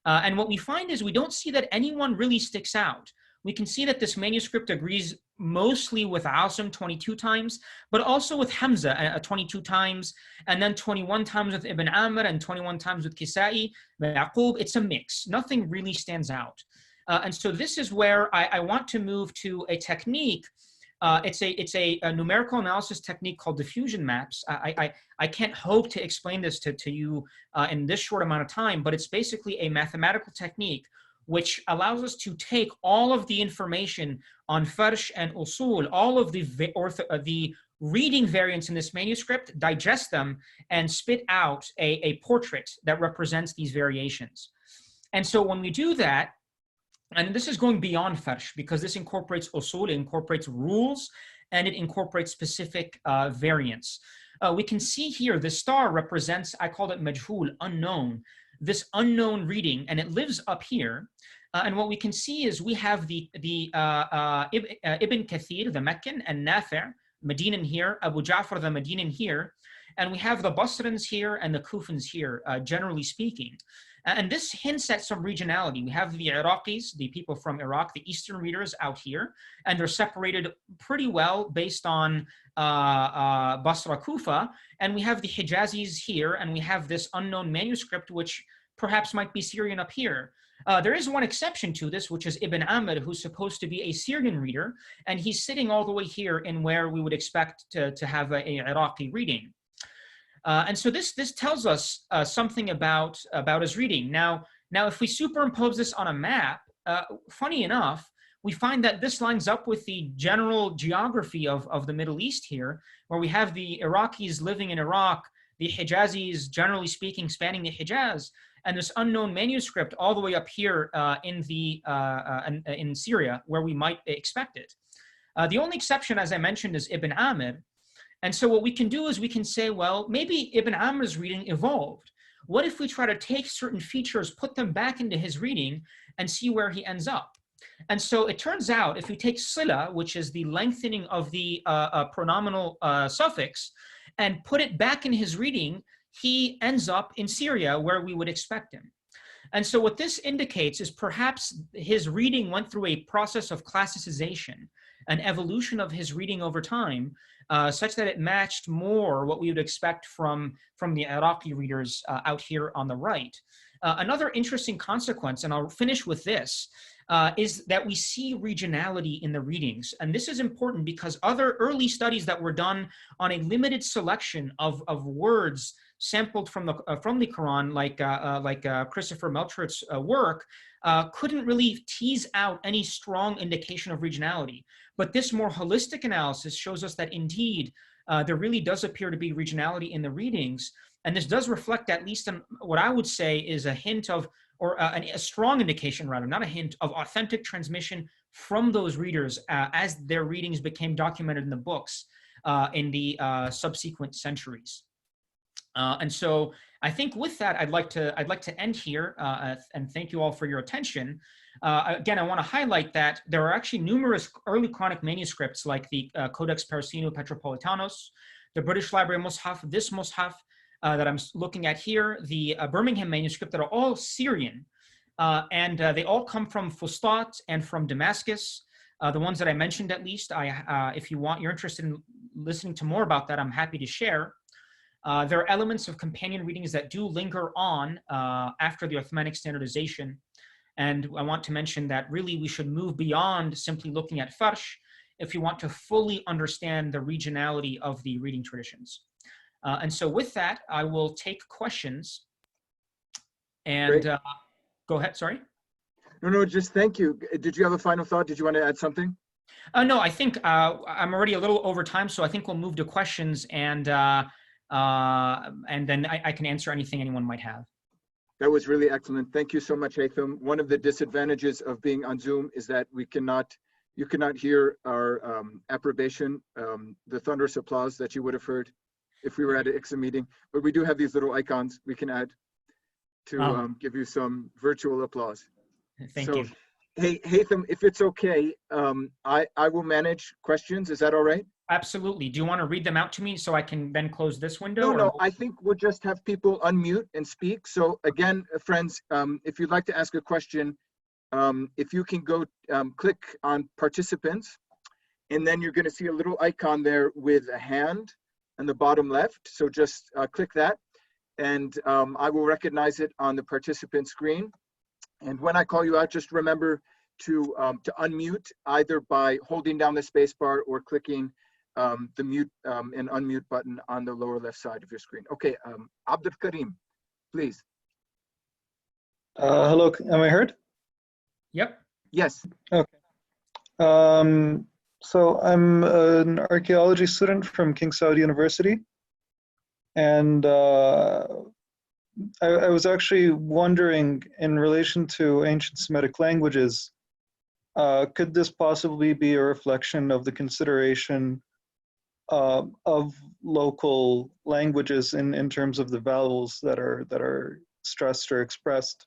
And what we find is we don't see that anyone really sticks out. We can see that this manuscript agrees mostly with Asim 22 times, but also with Hamza 22 times, and then 21 times with Ibn Amr and 21 times with Kisa'i, Yaqub. It's a mix. Nothing really stands out. And so this is where I want to move to a technique. It's a numerical analysis technique called diffusion maps. I can't hope to explain this to you in this short amount of time, but it's basically a mathematical technique which allows us to take all of the information on farsh and usul, all of the reading variants in this manuscript, digest them, and spit out a portrait that represents these variations. And so when we do that, and this is going beyond farsh because this incorporates usul, it incorporates rules, and it incorporates specific variants. We can see here the star represents, I called it majhul, unknown, this unknown reading, and it lives up here. And what we can see is we have the Ibn Kathir, the Meccan, and Nafi', Medinan here, Abu Ja'far, the Medinan here, and we have the Basrans here and the Kufans here, generally speaking. And this hints at some regionality. We have the Iraqis, the people from Iraq, the Eastern readers out here, and they're separated pretty well based on Basra, Kufa. And we have the Hijazis here, and we have this unknown manuscript, which perhaps might be Syrian up here. There is one exception to this, which is Ibn Amr, who's supposed to be a Syrian reader, and he's sitting all the way here in where we would expect to have a Iraqi reading. And so this tells us something about his reading. Now, if we superimpose this on a map, funny enough, we find that this lines up with the general geography of the Middle East here, where we have the Iraqis living in Iraq, the Hijazis, generally speaking, spanning the Hijaz, and this unknown manuscript all the way up here in Syria, where we might expect it. The only exception, as I mentioned, is Ibn Amir. And so what we can do is we can say, well, maybe Ibn Amir's reading evolved. What if we try to take certain features, put them back into his reading, and see where he ends up? And so it turns out, if we take sila, which is the lengthening of the pronominal suffix, and put it back in his reading, he ends up in Syria, where we would expect him. And so what this indicates is perhaps his reading went through a process of classicization, an evolution of his reading over time, such that it matched more what we would expect from the Iraqi readers out here on the right. Another interesting consequence, and I'll finish with this, is that we see regionality in the readings. And this is important because other early studies that were done on a limited selection of words sampled from the Quran, like Christopher Melchert's work, couldn't really tease out any strong indication of regionality. But this more holistic analysis shows us that indeed there really does appear to be regionality in the readings. And this does reflect, at least in what I would say is a hint of, or a strong indication rather, not a hint, of authentic transmission from those readers as their readings became documented in the books in the subsequent centuries. And so I think with that, I'd like to end here and thank you all for your attention. Again, I want to highlight that there are actually numerous early Quranic manuscripts like the Codex Petrosino-Petropolitanos, the British Library Mushaf, this Mushaf that I'm looking at here, the Birmingham manuscript, that are all Syrian. And they all come from Fustat and from Damascus. The ones that I mentioned, at least, if you're interested in listening to more about that, I'm happy to share. There are elements of companion readings that do linger on after the Uthmanic standardization. And I want to mention that really we should move beyond simply looking at Farsh if you want to fully understand the regionality of the reading traditions. And so with that, I will take questions. And go ahead, sorry. No, just thank you. Did you have a final thought? Did you want to add something? No, I think I'm already a little over time, so I think we'll move to questions, and then I can answer anything anyone might have. That was really excellent. Thank you so much, Hythem. One of the disadvantages of being on Zoom is that you cannot hear our approbation, the thunderous applause that you would have heard if we were at an IQSA meeting. But we do have these little icons we can add to give you some virtual applause. Thank you. Hey, Hythem, if it's okay, I will manage questions. Is that all right? Absolutely. Do you want to read them out to me so I can then close this window? No, I think we'll just have people unmute and speak. So again, friends, if you'd like to ask a question, if you can go click on participants, and then you're going to see a little icon there with a hand in the bottom left. So just click that, and I will recognize it on the participant screen. And when I call you out, just remember to unmute either by holding down the space bar or clicking the mute and unmute button on the lower left side of your screen. Okay, Abdul Karim, please. Hello, am I heard? Yep. Yes. Okay. So I'm an archaeology student from King Saud University, and I was actually wondering, in relation to ancient Semitic languages, could this possibly be a reflection of the consideration of local languages in terms of the vowels that are stressed or expressed?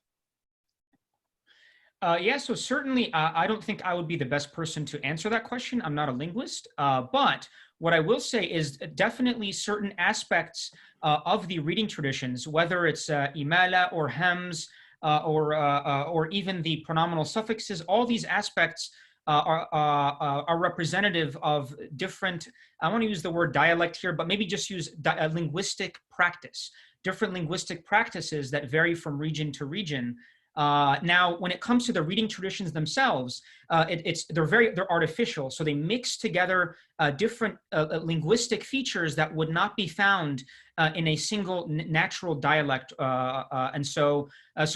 Yeah, so certainly I don't think I would be the best person to answer that question. I'm not a linguist, but what I will say is definitely certain aspects of the reading traditions, whether it's imala or hems or even the pronominal suffixes, all these aspects are representative of different, I want to use the word dialect here, but maybe just use linguistic practice, different linguistic practices that vary from region to region. Now, when it comes to the reading traditions themselves, they're artificial. So they mix together different linguistic features that would not be found in a single natural dialect. And so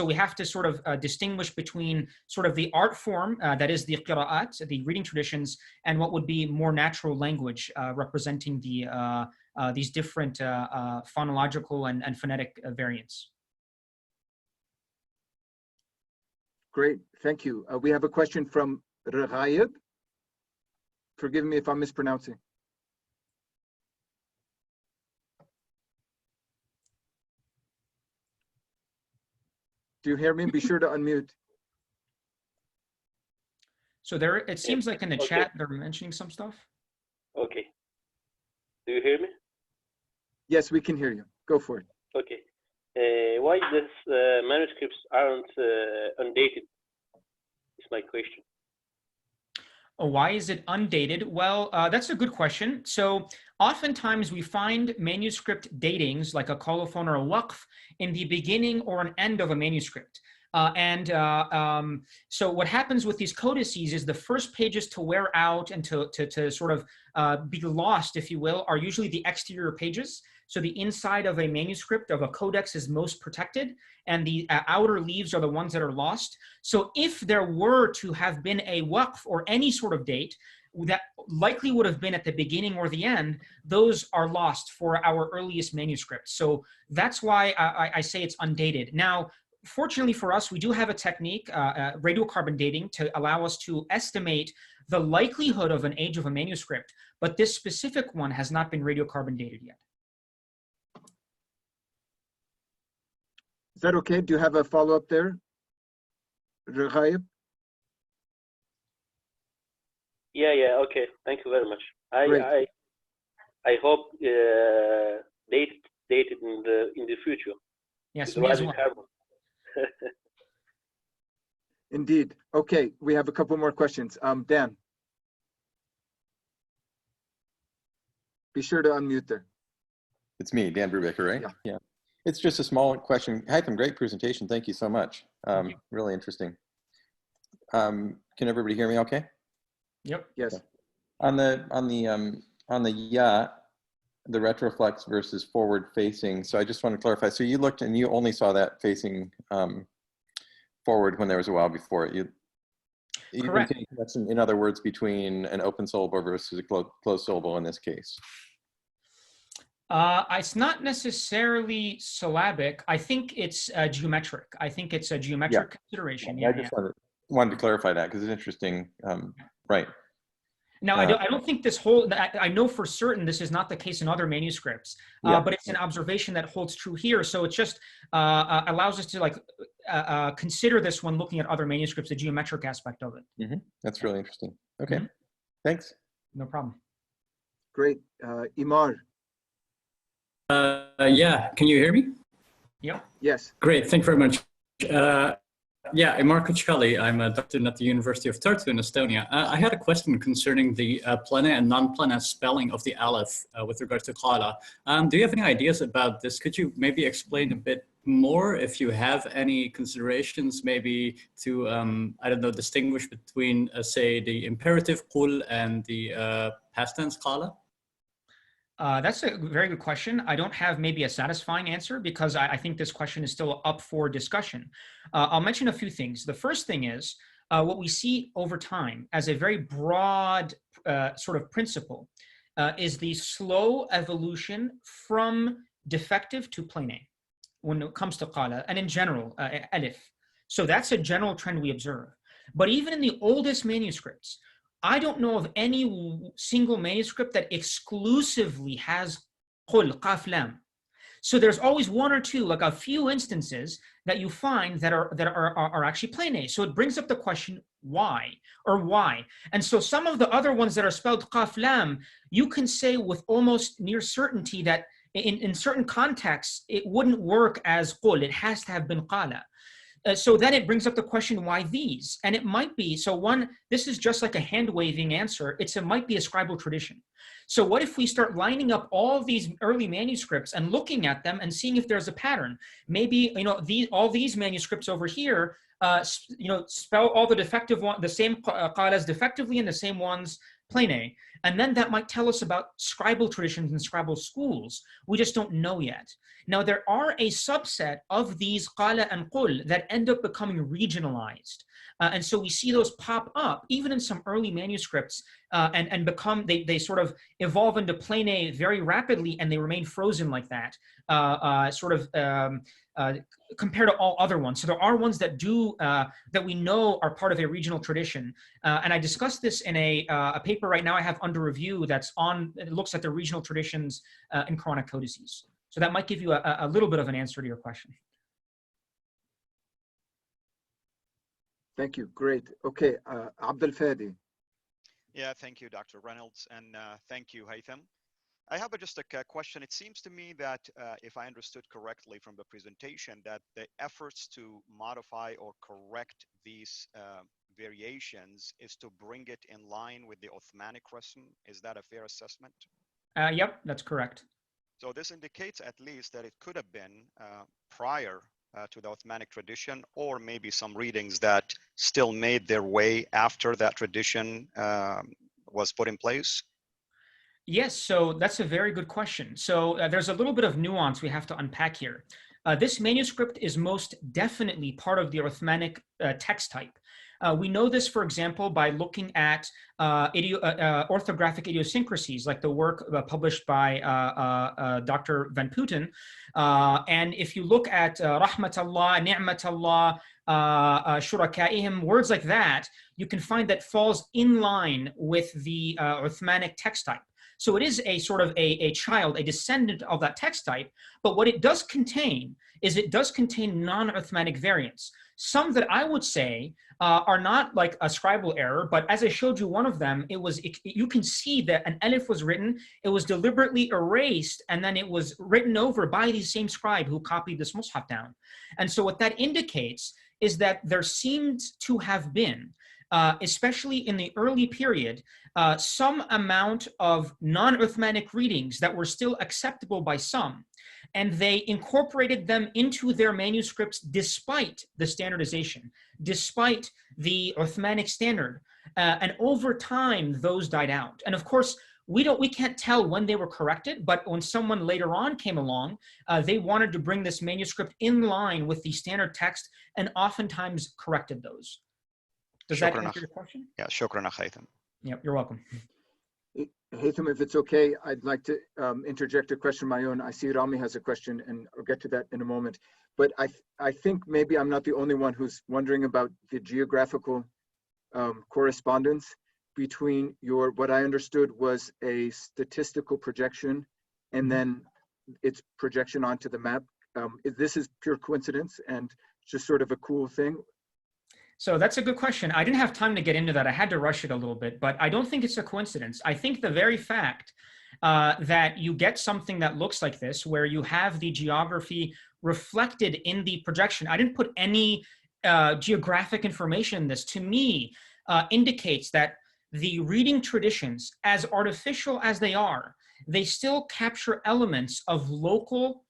we have to sort of distinguish between sort of the art form, that is the qira'at, the reading traditions, and what would be more natural language representing these different phonological and phonetic variants. Great, thank you. We have a question from Raghayeb. Forgive me if I'm mispronouncing. Do you hear me? Be sure to unmute. So there, it seems like in the chat, they're mentioning some stuff. Okay. Do you hear me? Yes, we can hear you. Go for it. Okay. Why this manuscripts aren't undated? Is my question. Oh, why is it undated? Well, that's a good question. So oftentimes we find manuscript datings like a colophon or a waqf in the beginning or an end of a manuscript. So what happens with these codices is the first pages to wear out and to sort of be lost, if you will, are usually the exterior pages. So the inside of a manuscript of a codex is most protected, and the outer leaves are the ones that are lost. So if there were to have been a waqf or any sort of date, that likely would have been at the beginning or the end, those are lost for our earliest manuscripts. So that's why I say it's undated. Now, fortunately for us, we do have a technique, radiocarbon dating, to allow us to estimate the likelihood of an age of a manuscript, but this specific one has not been radiocarbon dated yet. Is that okay? Do you have a follow-up there, Raghayeb? Yeah, okay. Thank you very much. I hope dated in the future. Yes, me as well. Indeed. Okay, we have a couple more questions. Dan, be sure to unmute there. It's me, Dan Brubaker, right? Yeah. It's just a small question. Hythem, great presentation. Thank you so much. Really interesting. Can everybody hear me okay? Yep. Yes. Okay. On the ya, the retroflex versus forward facing. So I just want to clarify. So you looked and you only saw that facing forward when there was a vowel before it. You Correct. can that's in other words between an open syllable versus a closed syllable in this case. It's not necessarily syllabic. I think it's geometric. I think it's a geometric consideration. I just wanted to clarify that because it's interesting. Right. Now, I don't think this whole, I know for certain this is not the case in other manuscripts, but it's an observation that holds true here. So it just allows us to like consider this when looking at other manuscripts, the geometric aspect of it. Mm-hmm. That's really interesting. Okay, thanks. No problem. Great. Imar. Yeah, can you hear me? Yeah. Yes. Great, thank you very much. Yeah, I'm Marko Chkali. I'm a doctor at the University of Tartu in Estonia. I had a question concerning the plana and non-plana spelling of the aleph with regards to qala. Do you have any ideas about this? Could you maybe explain a bit more if you have any considerations maybe to, I don't know, distinguish between, say, the imperative qul and the past tense qala? That's a very good question. I don't have maybe a satisfying answer because I think this question is still up for discussion. I'll mention a few things. The first thing is what we see over time as a very broad sort of principle is the slow evolution from defective to plain when it comes to qala and in general alif. So that's a general trend we observe. But even in the oldest manuscripts, I don't know of any single manuscript that exclusively has qul, qaf, lam. So there's always one or two, like a few instances that you find that are actually plain. So it brings up the question, why or why? And so some of the other ones that are spelled qaf, lam, you can say with almost near certainty that in certain contexts, it wouldn't work as qul. It has to have been qala. So then it brings up the question, why these? And it might be, so one, this is just like a hand-waving answer. It might be a scribal tradition. So what if we start lining up all of these early manuscripts and looking at them and seeing if there's a pattern? Maybe, you know, all these manuscripts over here spell all the defective one, the same qalas defectively and the same ones plain. And then that might tell us about scribal traditions and scribal schools. We just don't know yet. Now, there are a subset of these qala and qul that end up becoming regionalized. And so we see those pop up even in some early manuscripts and become, they sort of evolve into plain very rapidly, and they remain frozen like that, compared to all other ones. So there are ones that do, that we know are part of a regional tradition. And I discussed this in a paper right now I have under review that's on, it looks at the regional traditions in Quranic codices. So that might give you a little bit of an answer to your question. Thank you. Great. Okay, Abdel Fadi. Yeah, thank you, Dr. Reynolds, and thank you, Hythem. I have just a question. It seems to me that if I understood correctly from the presentation, that the efforts to modify or correct these variations is to bring it in line with the Uthmanic Rasm. Is that a fair assessment? Yep, that's correct. So this indicates at least that it could have been prior to the Uthmanic tradition, or maybe some readings that still made their way after that tradition was put in place? Yes, so that's a very good question. So there's a little bit of nuance we have to unpack here. This manuscript is most definitely part of the Uthmanic text type. We know this, for example, by looking at orthographic idiosyncrasies, like the work published by Dr. Van Putten. And if you look at Rahmatallah, Ni'matallah, Shurakaihim, words like that, you can find that falls in line with the Uthmanic text type. So it is a sort of a child, a descendant of that text type, but what it does contain is it does contain non-Uthmanic variants. Some that I would say are not like a scribal error, but as I showed you one of them, you can see that an alif was written, it was deliberately erased, and then it was written over by the same scribe who copied this mushaf down. And so what that indicates is that there seemed to have been, especially in the early period, some amount of non-Uthmanic readings that were still acceptable by some, and they incorporated them into their manuscripts despite the standardization, despite the Uthmanic standard, and over time those died out. And of course, we can't tell when they were corrected, but when someone later on came along, they wanted to bring this manuscript in line with the standard text and oftentimes corrected those. Does that answer your question? Yeah, shukran, Hythem. Yep, you're welcome. Hythem, if it's okay, I'd like to interject a question of my own. I see Rami has a question, and I'll get to that in a moment. But I think maybe I'm not the only one who's wondering about the geographical correspondence between what I understood was a statistical projection and then its projection onto the map. This is pure coincidence and just sort of a cool thing. So that's a good question. I didn't have time to get into that. I had to rush it a little bit, but I don't think it's a coincidence. I think the very fact that you get something that looks like this, where you have the geography reflected in the projection. I didn't put any geographic information in this. To me, indicates that the reading traditions, as artificial as they are, they still capture elements of local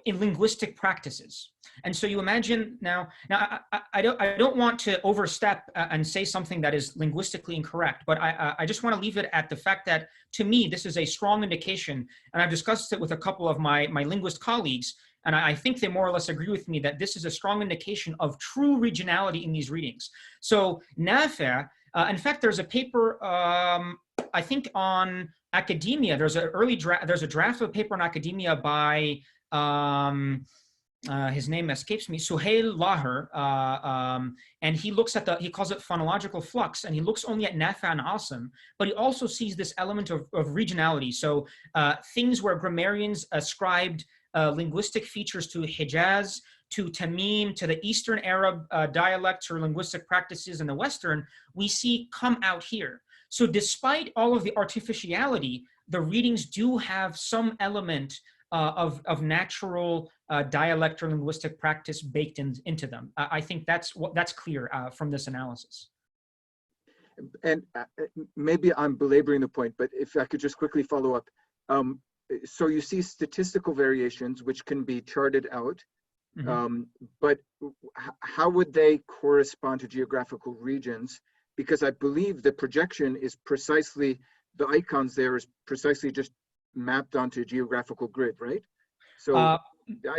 in linguistic practices. And so you imagine now I don't want to overstep and say something that is linguistically incorrect, but I just want to leave it at the fact that, to me, this is a strong indication, and I've discussed it with a couple of my linguist colleagues, and I think they more or less agree with me that this is a strong indication of true regionality in these readings. So Nafi', in fact, there's a paper, I think on academia, there's a draft of a paper on academia by, his name escapes me, Suhail Lahir, and he looks at he calls it phonological flux, and he looks only at Nafi' and Asim, but he also sees this element of regionality. So things where grammarians ascribed linguistic features to Hijaz, to Tamim, to the Eastern Arab dialects or linguistic practices in the Western, we see come out here. So despite all of the artificiality, the readings do have some element of natural dialect or linguistic practice baked into them. I think that's clear from this analysis. And maybe I'm belaboring the point, but if I could just quickly follow up. So you see statistical variations, which can be charted out. But how would they correspond to geographical regions? Because I believe the projection is precisely, the icons there is precisely just mapped onto a geographical grid, right? So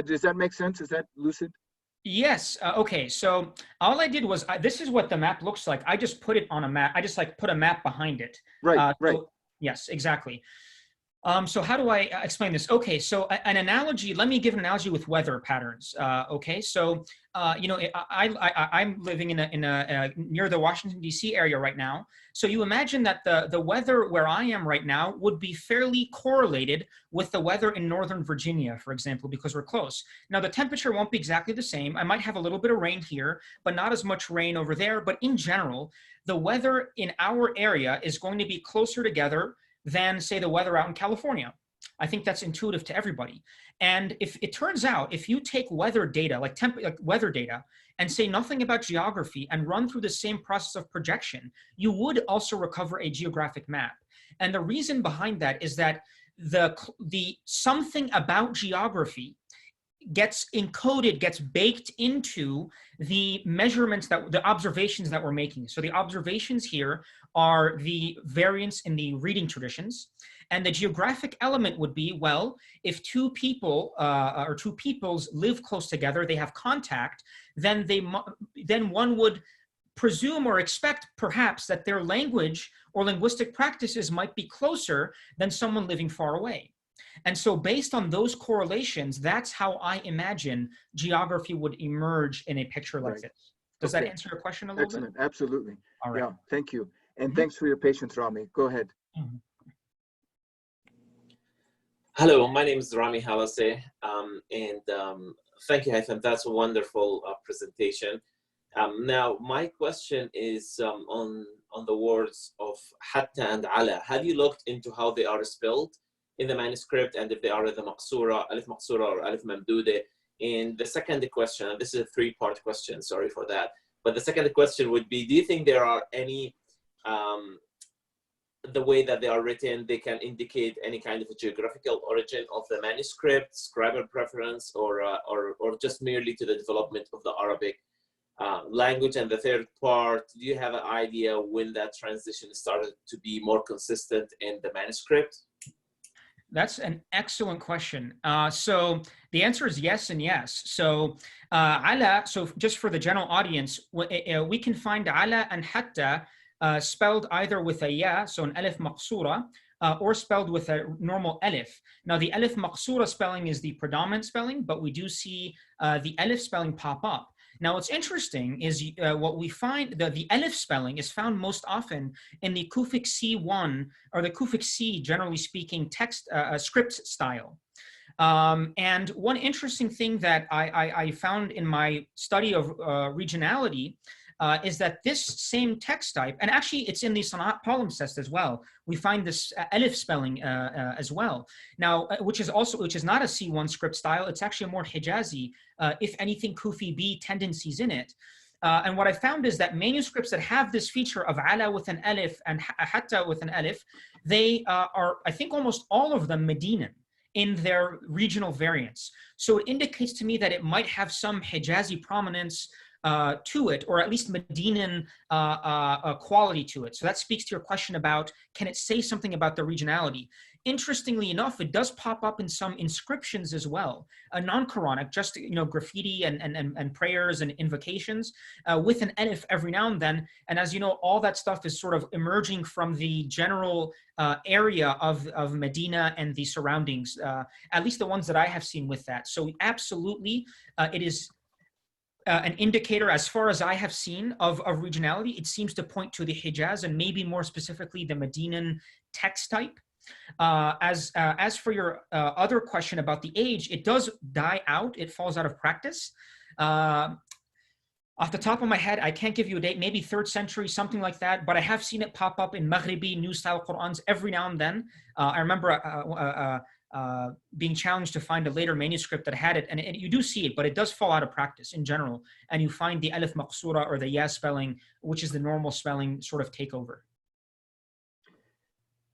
does that make sense? Is that lucid? Yes. Okay. So all I did was, this is what the map looks like. I just put it on a map. I just like put a map behind it. Right, right. So, yes, exactly. So how do I explain this? Okay, so an analogy, let me give an analogy with weather patterns. Okay, so, you know, I'm living in a near the Washington, D.C. area right now. So you imagine that the weather where I am right now would be fairly correlated with the weather in Northern Virginia, for example, because we're close. Now, the temperature won't be exactly the same. I might have a little bit of rain here, but not as much rain over there. But in general, the weather in our area is going to be closer together than, say, the weather out in California. I think that's intuitive to everybody. And if it turns out, if you take weather data, like weather data, and say nothing about geography and run through the same process of projection, you would also recover a geographic map. And the reason behind that is that the something about geography gets encoded, gets baked into the measurements, that the observations that we're making. So the observations here are the variance in the reading traditions. And the geographic element would be, well, if two people or two peoples live close together, they have contact, then one would presume or expect perhaps that their language or linguistic practices might be closer than someone living far away. And so based on those correlations, that's how I imagine geography would emerge in a picture like this. Does that answer your question a little bit? Excellent, absolutely. All right. Yeah, thank you. And thanks for your patience, Rami. Go ahead. Hello, my name is Rami Halase, and thank you, Hythem. That's a wonderful presentation. Now, my question is on the words of hatta and ala. Have you looked into how they are spelled in the manuscript, and if they are the maqsura, alif maqsura or alif mamdude? And the second question, and this is a three-part question, sorry for that, but the second question would be, do you think there are any, the way that they are written, they can indicate any kind of a geographical origin of the manuscript, scribal preference, or just merely to the development of the Arabic language? And the third part, do you have an idea when that transition started to be more consistent in the manuscript? That's an excellent question. So the answer is yes and yes. So ala, so just for the general audience, we can find ala and hatta spelled either with a ya, so an alif maqsura, or spelled with a normal alif. Now the alif maqsura spelling is the predominant spelling, but we do see the alif spelling pop up. Now, what's interesting is what we find, the alif spelling is found most often in the Kufic C1, or the Kufic C, generally speaking, text script style. And one interesting thing that I found in my study of regionality is that this same text type, and actually it's in the Sanat palimpsest as well, we find this alif spelling as well. Now, which is not a C1 script style, it's actually a more Hijazi, if anything, Kufi B tendencies in it. And what I found is that manuscripts that have this feature of ala with an alif and hatta with an alif, they are, I think, almost all of them Medinan in their regional variants. So it indicates to me that it might have some Hijazi prominence to it, or at least Medinan quality to it. So that speaks to your question about, can it say something about the regionality? Interestingly enough, it does pop up in some inscriptions as well, non-Quranic, just, you know, graffiti and prayers and invocations with an alif every now and then. And as you know, all that stuff is sort of emerging from the general area of Medina and the surroundings, at least the ones that I have seen with that. So absolutely, it is an indicator, as far as I have seen, of regionality. It seems to point to the Hijaz, and maybe more specifically the Medinan text type. As for your other question about the age, it does die out. It falls out of practice. Off the top of my head, I can't give you a date, maybe 3rd century, something like that, but I have seen it pop up in Maghribi new style Qur'ans every now and then. I remember being challenged to find a later manuscript that had it, and you do see it, but it does fall out of practice in general, and you find the alif maqsura or the ya spelling, which is the normal spelling, sort of take over.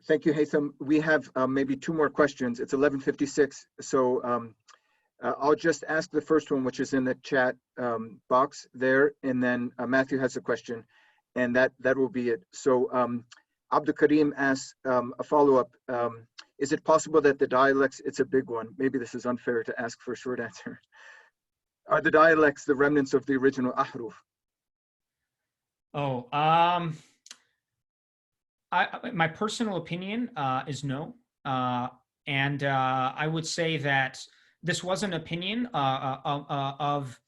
Thank you, Hythem. We have maybe 2 more questions. It's 11:56, so I'll just ask the first one, which is in the chat box there, and then Matthew has a question, and that will be it. So Abdul Karim asks a follow-up. Is it possible that the dialects, it's a big one, maybe this is unfair to ask for a short answer. Are the dialects the remnants of the original ahruf? Oh, my personal opinion is no. And I would say that this was an opinion of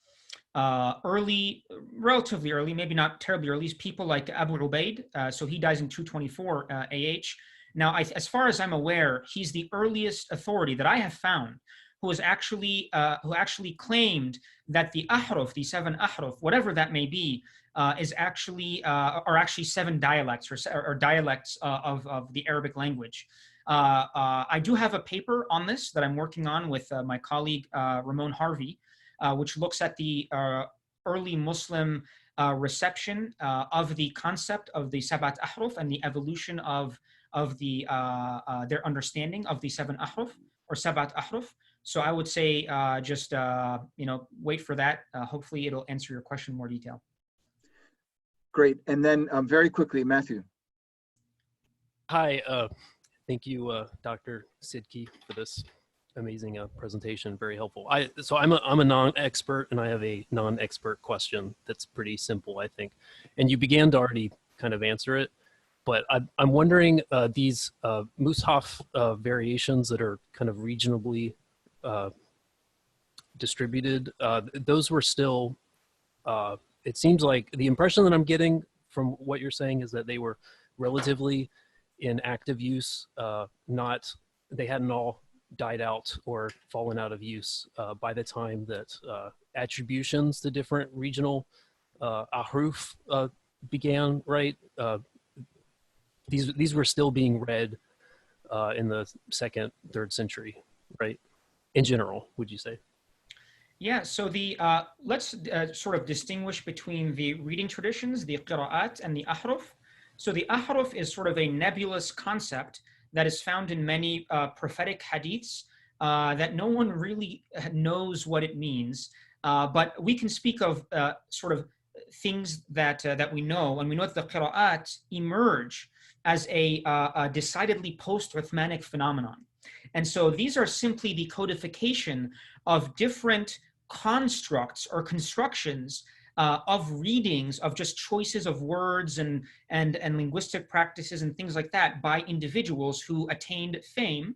relatively early, maybe not terribly early, people like Abu Ubaid. So he dies in 224 AH. Now, as far as I'm aware, he's the earliest authority that I have found who actually claimed that the ahruf, the 7 ahruf, whatever that may be, are actually 7 dialects or dialects of the Arabic language. I do have a paper on this that I'm working on with my colleague Ramon Harvey, which looks at the early Muslim reception of the concept of the Sabat Ahruf and the evolution of their understanding of the 7 Ahruf or Sabat Ahruf. So I would say just wait for that. Hopefully it'll answer your question in more detail. Great. And then very quickly, Matthew. Hi. Thank you, Dr. Sidky, for this amazing presentation. Very helpful. So I'm a non-expert, and I have a non-expert question that's pretty simple, I think. And you began to already kind of answer it, but I'm wondering these Mushaf variations that are kind of regionally distributed. Those were still. It seems like the impression that I'm getting from what you're saying is that they were relatively in active use, they hadn't all died out or fallen out of use by the time that attributions to different regional ahruf began, right? These were still being read in the 2nd, 3rd century, right? In general, would you say? Yeah, so let's sort of distinguish between the reading traditions, the qira'at, and the ahruf. So the ahruf is sort of a nebulous concept that is found in many prophetic hadiths that no one really knows what it means. But we can speak of sort of things that we know, and we know that the qira'at emerge as a decidedly post-Uthmanic phenomenon. And so these are simply the codification of different constructs or constructions of readings, of just choices of words and linguistic practices and things like that by individuals who attained fame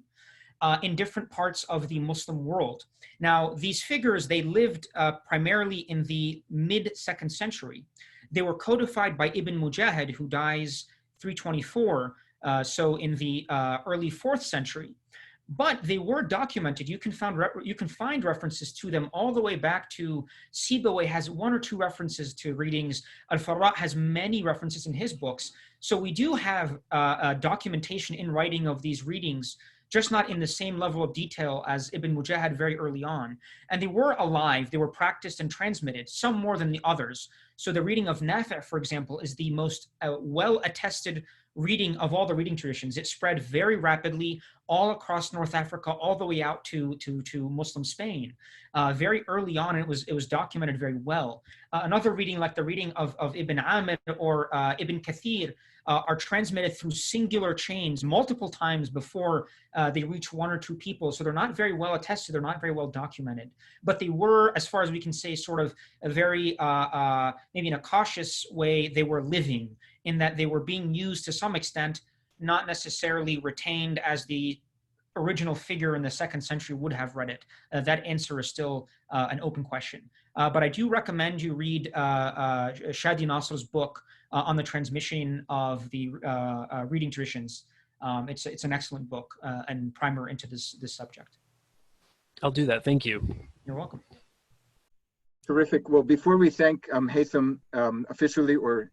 in different parts of the Muslim world. Now, these figures, they lived primarily in the mid-2nd century. They were codified by Ibn Mujahid, who dies 324, so in the early 4th century. But they were documented. You can find references to them all the way back to Sibawayh has 1 or 2 references to readings. Al-Farra has many references in his books. So we do have documentation in writing of these readings, just not in the same level of detail as Ibn Mujahid very early on. And they were alive, they were practiced and transmitted, some more than the others. So the reading of Nafi', for example, is the most well-attested reading of all the reading traditions. It spread very rapidly all across North Africa, all the way out to Muslim Spain. Very early on, it was documented very well. Another reading, like the reading of Ibn Amir or Ibn Kathir, are transmitted through singular chains multiple times before they reach 1 or 2 people. So they're not very well attested, they're not very well documented. But they were, as far as we can say, sort of a very, maybe in a cautious way, they were living, in that they were being used to some extent, not necessarily retained as the original figure in the 2nd century would have read it. That answer is still an open question. But I do recommend you read Shadi Nasr's book on the transmission of the reading traditions. It's an excellent book and primer into this subject. I'll do that. Thank you. You're welcome. Terrific. Well, before we thank Hythem officially or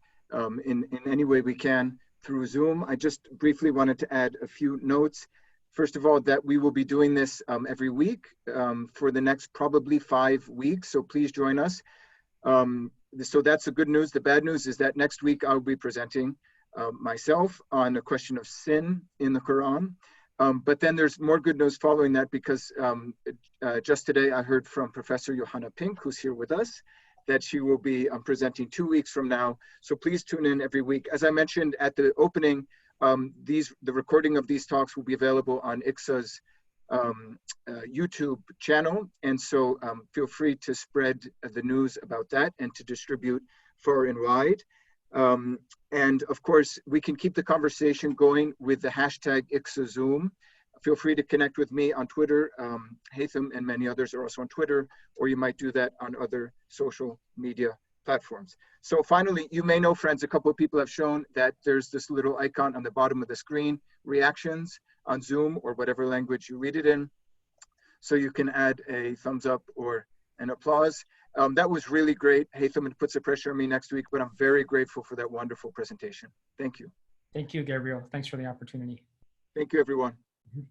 in any way we can through Zoom, I just briefly wanted to add a few notes. First of all, that we will be doing this every week for the next probably 5 weeks, so please join us. So that's the good news. The bad news is that next week I'll be presenting myself on a question of sin in the Quran. But then there's more good news following that, because just today I heard from Professor Johanna Pink, who's here with us, that she will be presenting 2 weeks from now. So please tune in every week. As I mentioned at the opening, the recording of these talks will be available on IQSA's YouTube channel. And so feel free to spread the news about that and to distribute far and wide. And of course, we can keep the conversation going with the hashtag IQSAZoom. Feel free to connect with me on Twitter. Hythem and many others are also on Twitter, or you might do that on other social media platforms. So finally, you may know, friends, a couple of people have shown that there's this little icon on the bottom of the screen, reactions on Zoom or whatever language you read it in. So you can add a thumbs up or an applause. That was really great. Hythem, it puts the pressure on me next week, but I'm very grateful for that wonderful presentation. Thank you. Thank you, Gabriel. Thanks for the opportunity. Thank you, everyone. Mm-hmm.